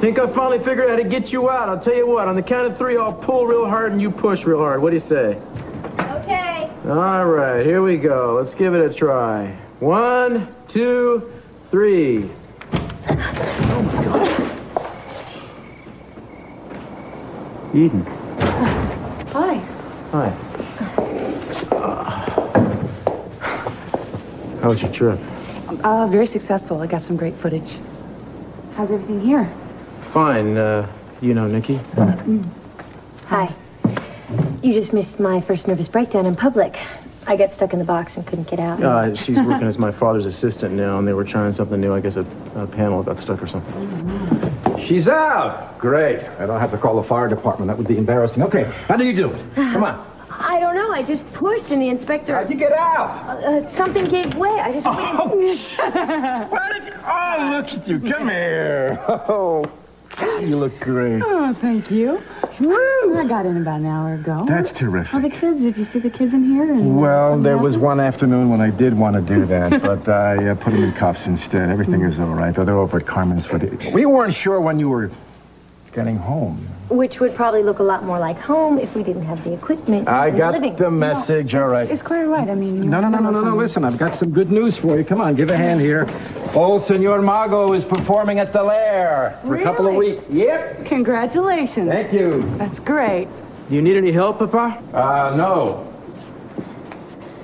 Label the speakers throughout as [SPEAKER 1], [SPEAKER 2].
[SPEAKER 1] think I finally figured out how to get you out. I'll tell you what, on the count of 3, I'll pull real hard and you push real hard. What do you say?
[SPEAKER 2] Okay.
[SPEAKER 1] All right, here we go. Let's give it a try. 1, 2, 3. Oh, my God. Eden.
[SPEAKER 2] Hi.
[SPEAKER 1] Hi. How was your trip?
[SPEAKER 3] Very successful. I got some great footage. How's everything here?
[SPEAKER 1] Fine. You know Nikki?
[SPEAKER 2] Hi. You just missed my first nervous breakdown in public. I got stuck in the box and couldn't get out.
[SPEAKER 1] She's working as my father's assistant now, and they were trying something new. I guess a panel got stuck or something.
[SPEAKER 4] She's out. Great. I don't have to call the fire department. That would be embarrassing. Okay, how do you do it? Come on.
[SPEAKER 2] I don't know. I just pushed and the inspector...
[SPEAKER 4] How'd you get out?
[SPEAKER 2] Something gave way. I just...
[SPEAKER 4] Oh, look at you. Come here. Oh, God, you look great.
[SPEAKER 3] Oh, thank you. Woo! I got in about an hour ago.
[SPEAKER 4] That's terrific.
[SPEAKER 3] Oh, the kids. Did you see the kids in here?
[SPEAKER 4] Well, there was one afternoon when I did want to do that, but I put them in cuffs instead. Everything is all right, though. They're over at Carmen's for the... We weren't sure when you were getting home.
[SPEAKER 2] Which would probably look a lot more like home if we didn't have the equipment.
[SPEAKER 4] I got the message, all right.
[SPEAKER 3] It's quite all right. I mean...
[SPEAKER 4] No, listen, I've got some good news for you. Come on, give a hand here. Old Senor Mago is performing at the Lair for a couple of weeks. Yep.
[SPEAKER 3] Congratulations.
[SPEAKER 4] Thank you.
[SPEAKER 3] That's great.
[SPEAKER 1] Do you need any help, Papa?
[SPEAKER 4] No.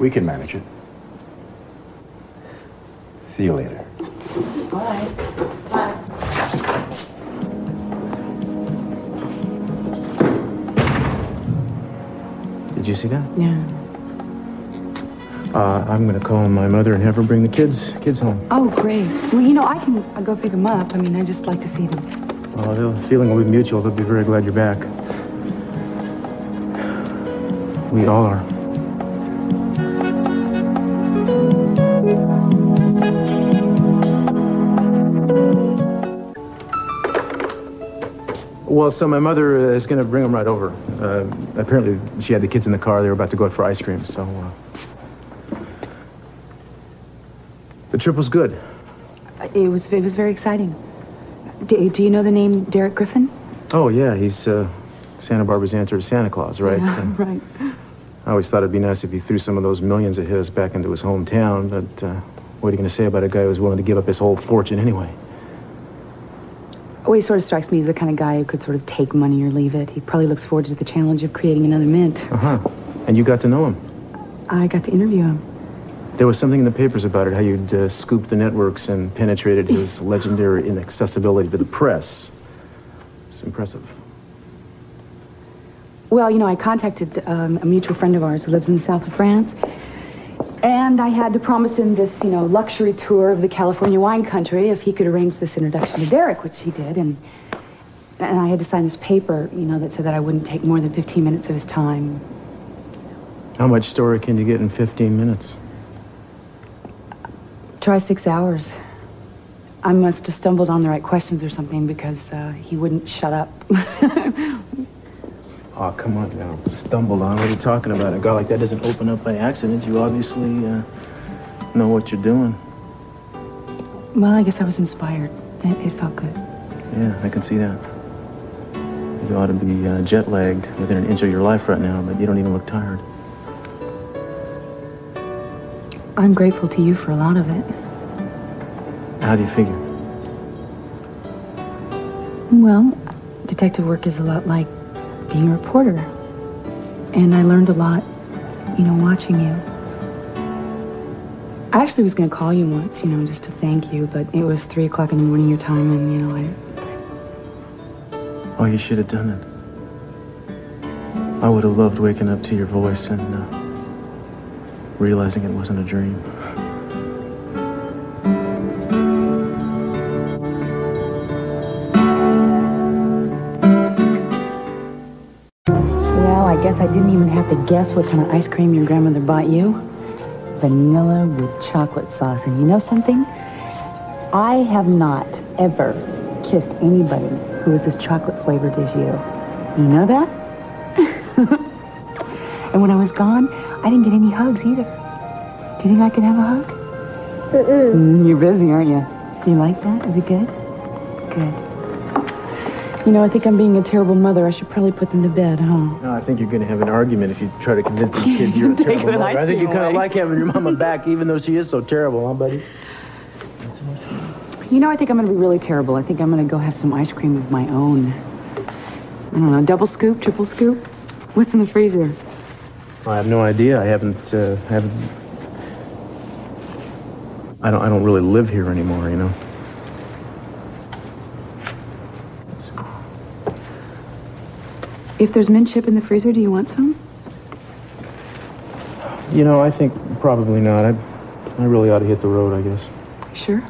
[SPEAKER 4] We can manage it. See you later.
[SPEAKER 3] All right. Bye.
[SPEAKER 1] Did you see that?
[SPEAKER 3] Yeah.
[SPEAKER 1] I'm gonna call my mother and have her bring the kids home.
[SPEAKER 3] Oh, great. Well, you know, I'll go pick them up. I mean, I just like to see them.
[SPEAKER 1] Well, the feeling will be mutual. They'll be very glad you're back. We all are. Well, so my mother is going to bring them right over. Apparently, she had the kids in the car. They were about to go out for ice cream, so... The trip was good.
[SPEAKER 3] It was very exciting. Do you know the name Derek Griffin?
[SPEAKER 1] Oh, yeah. He's Santa Barbara's answer to Santa Claus, right?
[SPEAKER 3] Yeah, right.
[SPEAKER 1] I always thought it'd be nice if he threw some of those millions of his back into his hometown, but what are you going to say about a guy who's willing to give up his whole fortune anyway?
[SPEAKER 3] Well, he sort of strikes me as the kind of guy who could sort of take money or leave it. He probably looks forward to the challenge of creating another mint.
[SPEAKER 1] Uh-huh. And you got to know him?
[SPEAKER 3] I got to interview him.
[SPEAKER 1] There was something in the papers about it, how you'd scooped the networks and penetrated his legendary inaccessibility to the press. It's impressive.
[SPEAKER 3] Well, you know, I contacted a mutual friend of ours who lives in the south of France. And I had to promise him this, you know, luxury tour of the California wine country if he could arrange this introduction to Derek, which he did. And I had to sign this paper, you know, that said that I wouldn't take more than 15 minutes of his time.
[SPEAKER 1] How much story can you get in 15 minutes?
[SPEAKER 3] Try 6 hours. I must have stumbled on the right questions or something because he wouldn't shut up.
[SPEAKER 1] Oh, come on now. Stumbled on. What are you talking about? A guy like that doesn't open up by accident. You obviously know what you're doing.
[SPEAKER 3] Well, I guess I was inspired. It felt good.
[SPEAKER 1] Yeah, I can see that. You ought to be jet-lagged within an inch of your life right now, but you don't even look tired.
[SPEAKER 3] I'm grateful to you for a lot of it.
[SPEAKER 1] How do you figure?
[SPEAKER 3] Well, detective work is a lot like being a reporter. And I learned a lot, you know, watching you. I actually was going to call you once, you know, just to thank you, but it was 3 o'clock in the morning your time, and, you know,
[SPEAKER 1] Oh, you should have done it. I would have loved waking up to your voice and realizing it wasn't a dream.
[SPEAKER 3] Well, I guess I didn't even have to guess what kind of ice cream your grandmother bought you. Vanilla with chocolate sauce. And you know something? I have not ever kissed anybody who was as chocolate-flavored as you. You know that? And when I was gone, I didn't get any hugs either. Do you think I could have a hug? You're busy, aren't you? You like that? Is it good? Good. You know, I think I'm being a terrible mother. I should probably put them to bed, huh?
[SPEAKER 1] No, I think you're going to have an argument if you try to convince these kids you're a
[SPEAKER 3] Take
[SPEAKER 1] terrible
[SPEAKER 3] the
[SPEAKER 1] mother.
[SPEAKER 3] ice
[SPEAKER 1] I think you
[SPEAKER 3] cream
[SPEAKER 1] kind of
[SPEAKER 3] away.
[SPEAKER 1] like having your mama back, even though she is so terrible, huh, buddy?
[SPEAKER 3] You know, I think I'm going to be really terrible. I think I'm going to go have some ice cream of my own. I don't know, double scoop, triple scoop? What's in the freezer?
[SPEAKER 1] I have no idea. I don't really live here anymore, you know.
[SPEAKER 3] If there's mint chip in the freezer, do you want some?
[SPEAKER 1] You know, I think probably not. I really ought to hit the road, I guess.
[SPEAKER 3] Sure.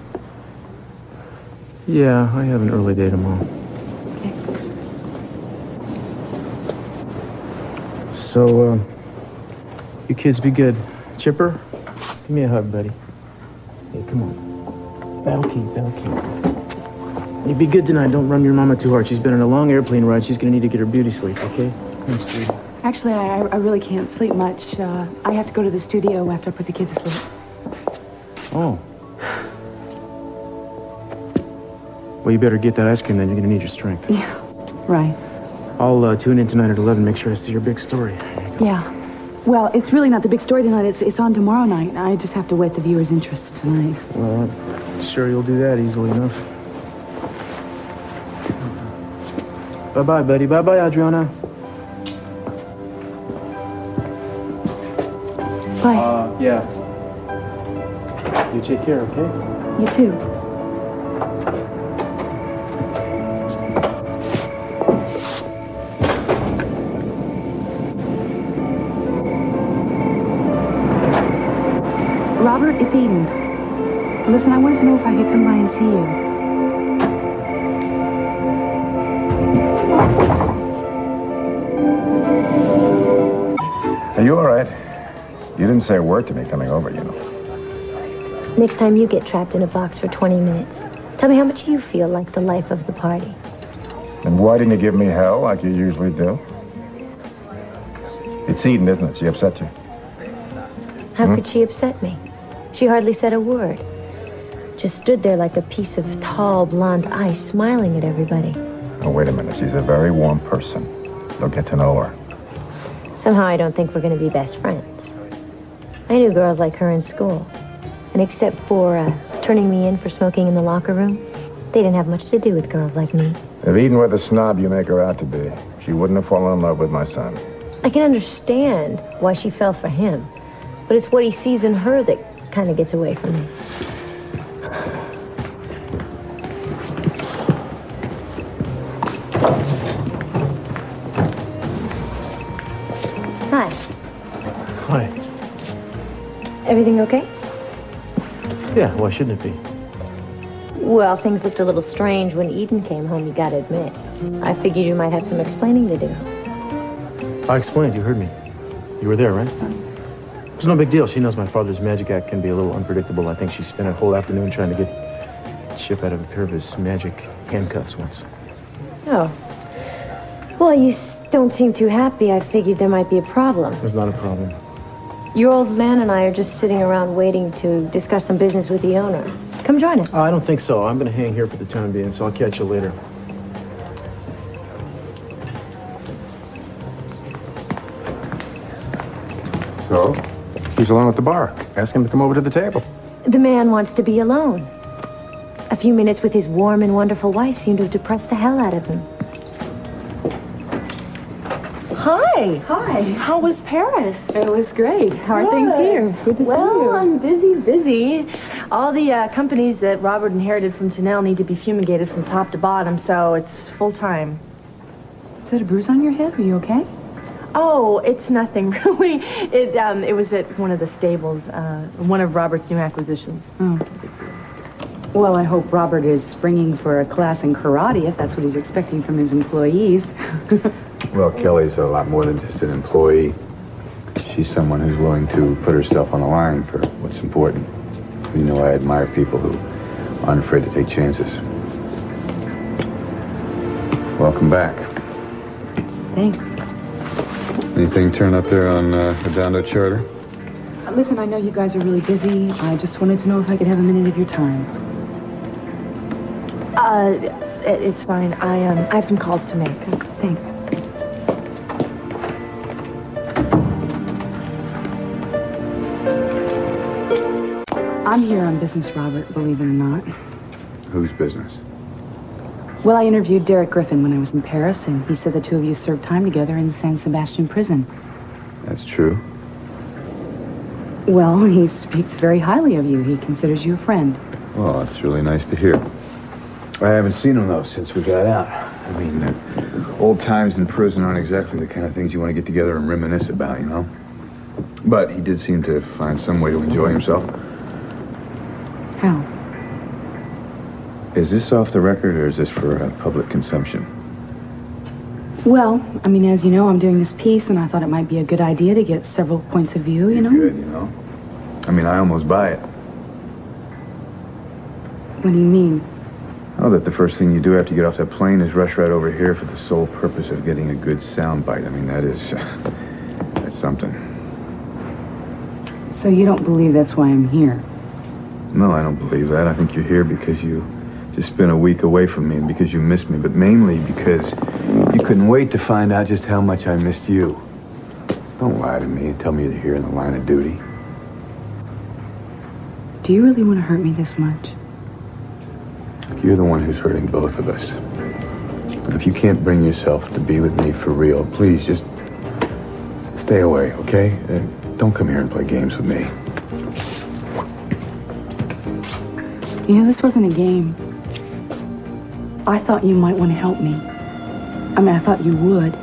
[SPEAKER 1] Yeah, I have an early day tomorrow.
[SPEAKER 3] Okay.
[SPEAKER 1] So, you kids be good. Chipper, give me a hug, buddy. Hey, come on. That'll keep. You be good tonight. Don't run your mama too hard. She's been on a long airplane ride. She's gonna need to get her beauty sleep, okay? Thanks, Judy.
[SPEAKER 3] Actually, I really can't sleep much. I have to go to the studio after I put the kids to sleep.
[SPEAKER 1] Oh. Well, you better get that ice cream then. You're gonna need your strength.
[SPEAKER 3] Yeah, right.
[SPEAKER 1] I'll tune in tonight at 11. Make sure I see your big story.
[SPEAKER 3] Yeah. Well, it's really not the big story tonight. It's on tomorrow night. I just have to whet the viewer's interest tonight.
[SPEAKER 1] Well, I'm sure you'll do that easily enough. Bye-bye, buddy. Bye-bye, Adriana.
[SPEAKER 3] Bye.
[SPEAKER 1] Yeah. You take care, okay?
[SPEAKER 3] You too. Robert, it's Eden. Listen, I wanted to know if I could come by and see you.
[SPEAKER 4] Are you all right? You didn't say a word to me coming over, you know.
[SPEAKER 2] Next time you get trapped in a box for 20 minutes, tell me how much you feel like the life of the party.
[SPEAKER 4] And why didn't you give me hell like you usually do? It's Eden, isn't it? She upset you.
[SPEAKER 2] How could she upset me? She hardly said a word. Just stood there like a piece of tall, blonde ice, smiling at everybody.
[SPEAKER 4] Oh, wait a minute. She's a very warm person. You'll get to know her.
[SPEAKER 2] Somehow I don't think we're going to be best friends. I knew girls like her in school. And except for turning me in for smoking in the locker room, they didn't have much to do with girls like me.
[SPEAKER 4] If Eden were the snob you make her out to be, she wouldn't have fallen in love with my son.
[SPEAKER 2] I can understand why she fell for him. But it's what he sees in her that kind of gets away from me. Hi.
[SPEAKER 1] Hi.
[SPEAKER 2] Everything okay?
[SPEAKER 1] Yeah, why shouldn't it be?
[SPEAKER 2] Well, things looked a little strange when Eden came home, you gotta admit. I figured you might have some explaining to do.
[SPEAKER 1] I explained. You heard me. You were there, right? It's no big deal. She knows my father's magic act can be a little unpredictable. I think she spent a whole afternoon trying to get Chip out of a pair of his magic handcuffs once.
[SPEAKER 2] Oh. Well, you don't seem too happy. I figured there might be a problem.
[SPEAKER 1] There's not a problem.
[SPEAKER 2] Your old man and I are just sitting around waiting to discuss some business with the owner. Come join us.
[SPEAKER 1] I don't think so. I'm going to hang here for the time being, so I'll catch you later.
[SPEAKER 4] So? He's alone at the bar. Ask him to come over to the table.
[SPEAKER 2] The man wants to be alone. A few minutes with his warm and wonderful wife seemed to have depressed the hell out of him.
[SPEAKER 5] Hi.
[SPEAKER 3] Hi.
[SPEAKER 5] How was Paris?
[SPEAKER 3] It was great. How are things here? Good to see
[SPEAKER 5] Well,
[SPEAKER 3] you.
[SPEAKER 5] I'm busy. All the companies that Robert inherited from Tanel need to be fumigated from top to bottom, so it's full time.
[SPEAKER 3] Is that a bruise on your head? Are you okay?
[SPEAKER 5] Oh, it's nothing really. It was at one of the stables, one of Robert's new acquisitions.
[SPEAKER 3] Oh. Well, I hope Robert is springing for a class in karate, if that's what he's expecting from his employees.
[SPEAKER 6] Well, Kelly's a lot more than just an employee. She's someone who's willing to put herself on the line for what's important. You know, I admire people who aren't afraid to take chances. Welcome back.
[SPEAKER 3] Thanks.
[SPEAKER 6] Anything turn up there on Redondo Charter?
[SPEAKER 3] Listen, I know you guys are really busy. I just wanted to know if I could have a minute of your time.
[SPEAKER 5] It's fine. I have some calls to make.
[SPEAKER 3] Thanks. I'm here on business, Robert, believe it or not.
[SPEAKER 6] Whose business?
[SPEAKER 3] Well, I interviewed Derek Griffin when I was in Paris, and he said the two of you served time together in San Sebastian prison.
[SPEAKER 6] That's true.
[SPEAKER 3] Well, he speaks very highly of you. He considers you a friend.
[SPEAKER 6] Well, that's really nice to hear. I haven't seen him, though, since we got out. I mean, old times in prison aren't exactly the kind of things you want to get together and reminisce about, you know? But he did seem to find some way to enjoy himself.
[SPEAKER 3] How?
[SPEAKER 6] Is this off the record, or is this for public consumption?
[SPEAKER 3] Well, I mean, as you know, I'm doing this piece, and I thought it might be a good idea to get several points of view, you know?
[SPEAKER 6] Good, you know? I mean, I almost buy it.
[SPEAKER 3] What do you mean?
[SPEAKER 6] Oh, that the first thing you do after you get off that plane is rush right over here for the sole purpose of getting a good sound bite. I mean, that is... that's something.
[SPEAKER 3] So you don't believe that's why I'm here?
[SPEAKER 6] No, I don't believe that. I think you're here because you just spent a week away from me and because you missed me, but mainly because you couldn't wait to find out just how much I missed you. Don't lie to me and tell me you're here in the line of duty.
[SPEAKER 3] Do you really want to hurt me this much?
[SPEAKER 6] You're the one who's hurting both of us. And if you can't bring yourself to be with me for real, please just stay away, okay? Don't come here and play games with me.
[SPEAKER 3] You know, this wasn't a game. I thought you might want to help me. I mean, I thought you would.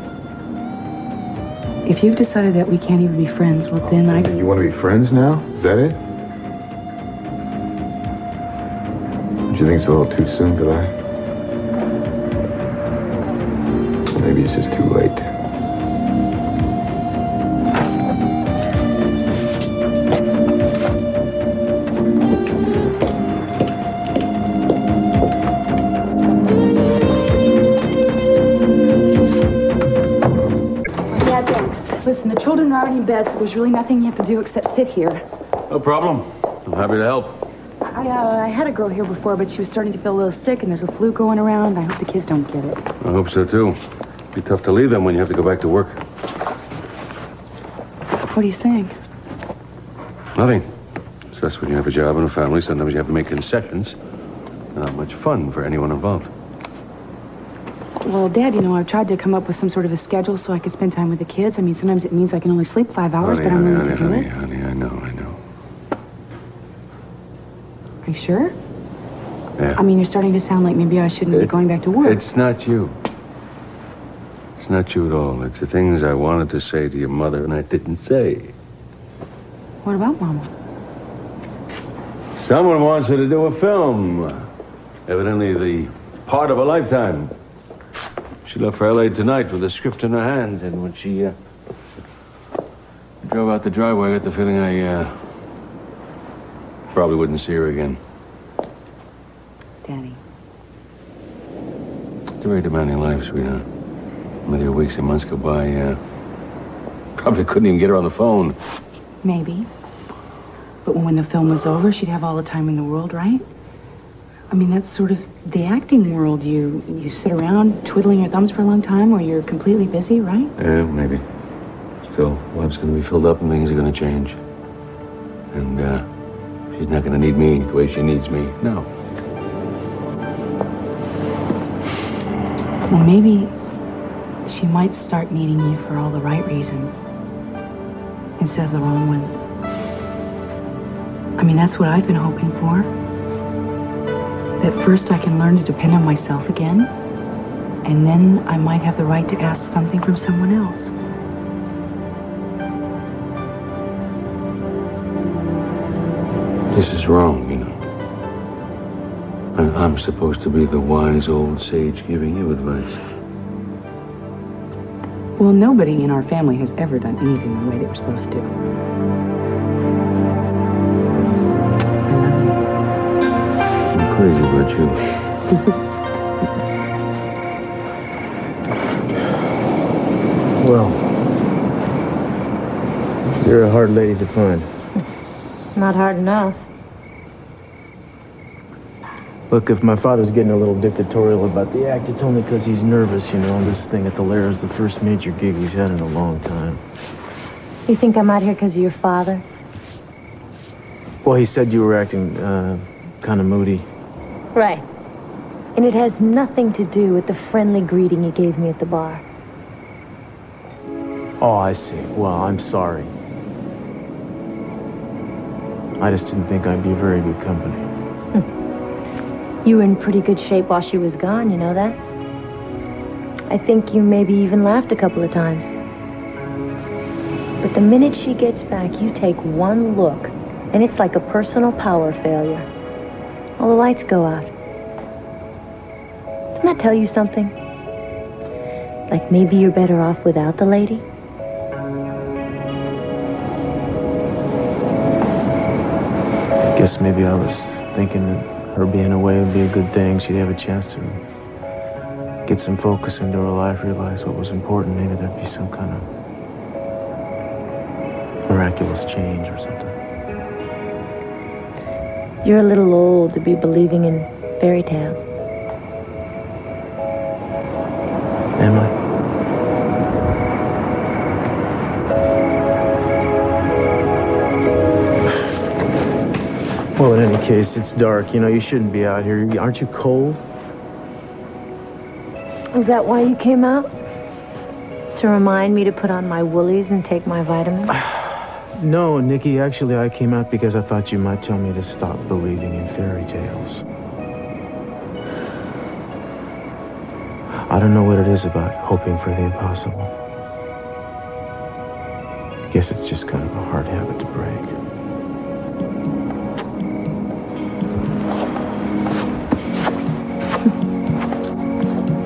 [SPEAKER 3] If you've decided that we can't even be friends, well, then
[SPEAKER 6] You want to be friends now? Is that it? Do you think it's a little too soon for that? Maybe it's just too late.
[SPEAKER 3] Yeah, thanks. Listen, the children are already in bed, so there's really nothing you have to do except sit here.
[SPEAKER 7] No problem. I'm happy to help.
[SPEAKER 3] I had a girl here before, but she was starting to feel a little sick, and there's a flu going around. I hope the kids don't get it.
[SPEAKER 7] I hope so, too. It'd be tough to leave them when you have to go back to work.
[SPEAKER 3] What are you saying?
[SPEAKER 7] Nothing. It's just when you have a job and a family, sometimes you have to make concessions. Not much fun for anyone involved.
[SPEAKER 3] Well, Dad, you know, I've tried to come up with some sort of a schedule so I could spend time with the kids. I mean, sometimes it means I can only sleep 5 hours, but I'm willing to do it.
[SPEAKER 7] Honey, I know.
[SPEAKER 3] Are you sure?
[SPEAKER 7] Yeah.
[SPEAKER 3] I mean, you're starting to sound like maybe I shouldn't be going back to work.
[SPEAKER 7] It's not you. It's not you at all. It's the things I wanted to say to your mother and I didn't say.
[SPEAKER 3] What about Mama?
[SPEAKER 7] Someone wants her to do a film. Evidently the part of a lifetime. She left for L.A. tonight with a script in her hand, and when she drove out the driveway, I got the feeling I probably wouldn't see her again.
[SPEAKER 3] Daddy.
[SPEAKER 7] It's a very demanding life, sweetheart. Whether your weeks and months go by, probably couldn't even get her on the phone.
[SPEAKER 3] Maybe. But when the film was over, she'd have all the time in the world, right? I mean, that's sort of the acting world. You sit around twiddling your thumbs for a long time or you're completely busy, right?
[SPEAKER 7] Yeah, maybe. Still, life's going to be filled up and things are going to change. And, she's not going to need me the way she needs me. No.
[SPEAKER 3] Well, maybe she might start needing you for all the right reasons instead of the wrong ones. I mean, that's what I've been hoping for. That first I can learn to depend on myself again, and then I might have the right to ask something from someone else.
[SPEAKER 7] This is wrong, you know. I'm supposed to be the wise old sage giving you advice.
[SPEAKER 3] Well, nobody in our family has ever done anything the way they were supposed to do.
[SPEAKER 7] I'm crazy about you.
[SPEAKER 1] Well, you're a hard lady to find.
[SPEAKER 2] Not hard enough.
[SPEAKER 1] Look, if my father's getting a little dictatorial about the act, it's only because he's nervous, you know. This thing at the Lair is the first major gig he's had in a long time.
[SPEAKER 2] You think I'm out here because of your father?
[SPEAKER 1] Well, he said you were acting, kind of moody.
[SPEAKER 2] Right. And it has nothing to do with the friendly greeting you gave me at the bar.
[SPEAKER 1] Oh, I see. Well, I'm sorry. I just didn't think I'd be very good company.
[SPEAKER 2] You were in pretty good shape while she was gone, you know that? I think you maybe even laughed a couple of times. But the minute she gets back, you take one look, and it's like a personal power failure. All the lights go out. Didn't that tell you something? Like maybe you're better off without the lady?
[SPEAKER 1] I guess maybe I was thinking that her being away would be a good thing. She'd have a chance to get some focus into her life, realize what was important. Maybe there'd be some kind of miraculous change or something.
[SPEAKER 2] You're a little old to be believing in fairy tales.
[SPEAKER 1] Am I? Well, in any case, it's dark. You know, you shouldn't be out here. Aren't you cold?
[SPEAKER 2] Is that why you came out? To remind me to put on my woolies and take my vitamins?
[SPEAKER 1] No, Nikki, actually, I came out because I thought you might tell me to stop believing in fairy tales. I don't know what it is about hoping for the impossible. I guess it's just kind of a hard habit to break.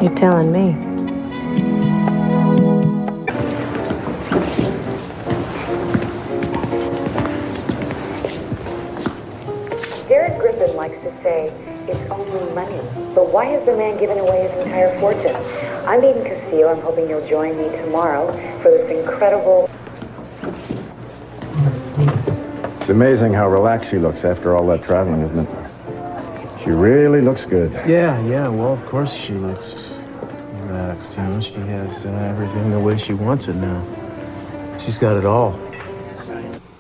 [SPEAKER 2] You're telling me.
[SPEAKER 8] Derek Griffin likes to say, it's only money. But why has the man given away his entire fortune? I'm Eden Castillo. I'm hoping you'll join me tomorrow for this incredible...
[SPEAKER 4] It's amazing how relaxed she looks after all that traveling, isn't it? She really looks good.
[SPEAKER 1] Yeah, well, of course she looks relaxed, you know. She has everything the way she wants it now. She's got it all.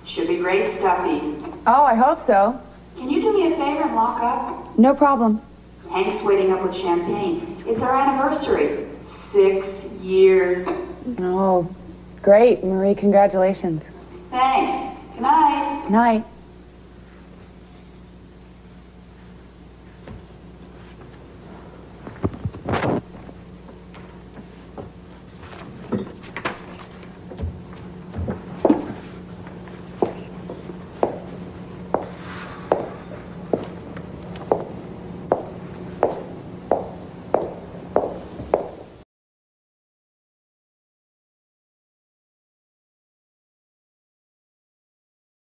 [SPEAKER 9] Should be great stuffy.
[SPEAKER 3] Oh, I hope so.
[SPEAKER 9] Can you do me a favor and lock up?
[SPEAKER 3] No problem.
[SPEAKER 9] Hank's waiting up with champagne. It's our anniversary. 6 years.
[SPEAKER 3] Oh, great, Marie. Congratulations.
[SPEAKER 9] Thanks. Good night.
[SPEAKER 3] Night.